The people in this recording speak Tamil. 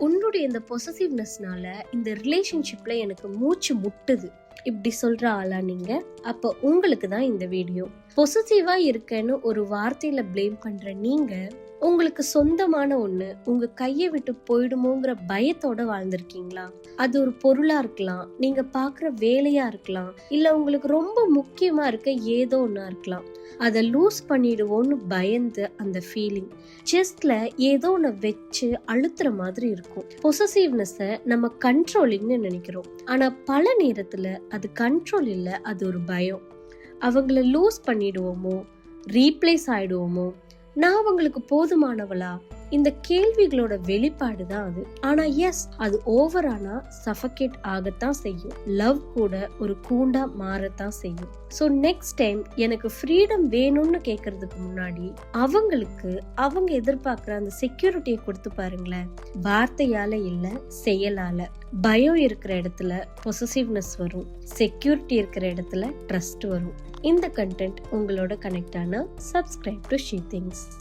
உன்னுடைய இந்த பொசசிவ்னஸ்னால இந்த ரிலேஷன்ஷிப்ல எனக்கு மூச்சு முட்டுது இப்படி சொல்ற ஆளா நீங்க? அப்ப உங்களுக்கு தான் இந்த வீடியோ. பொசசிவா இருக்கேன்னு ஒரு வார்த்தையில ப்ளேம் பண்ற நீங்க உங்களுக்கு சொந்தமான ஒண்ணு உங்க கையை விட்டு போயிடுமோங்கிற பயத்தோட வாழ்ந்திருக்கீங்களா? அது ஒரு பொருளா இருக்கலாம், நீங்க பாக்குற வேலையா இருக்கலாம், இல்ல உங்களுக்கு ரொம்ப முக்கியமா இருக்க ஏதோ ஒண்ணா இருக்கலாம். அதை லூஸ் பண்ணிடுவோன்னு பயந்து அந்த ஃபீலிங் செஸ்ட்ல ஏதோ ஒண்ணு வச்சு அழுத்துற மாதிரி இருக்கும். பொசசிவ்னஸ நம்ம கண்ட்ரோலிங்னு நினைக்கிறோம், ஆனா பல நேரத்துல அது கண்ட்ரோல் இல்ல, அது ஒரு பயம். அவங்கள லூஸ் பண்ணிடுவோமோ, ரீப்ளேஸ் ஆயிடுவோமோ, நான் அவங்களுக்கு போதுமானவளா, இந்த கேள்விகளோட வெளிப்பாடு தான் அது. ஆனா எஸ், அது ஓவரானா சஃபகேட் ஆகத்தான் செய்யும். லவ் கூட ஒரு கூண்டா மாறத்தான் செய்யும். ஸோ நெக்ஸ்ட் டைம் எனக்கு ஃப்ரீடம் வேணும்னு கேட்கறதுக்கு முன்னாடி அவங்களுக்கு அவங்க எதிர்பார்க்குற அந்த செக்யூரிட்டியை கொடுத்து பாருங்களேன். வார்த்தையால இல்ல, செயலால. பயம் இருக்கிற இடத்துல பொசசிவ்னஸ் வரும், செக்யூரிட்டி இருக்கிற இடத்துல ட்ரஸ்ட் வரும். இந்த கண்டென்ட் உங்களோட கனெக்ட் ஆனா சப்ஸ்கிரைப் டு ஷீ திங்ஸ்.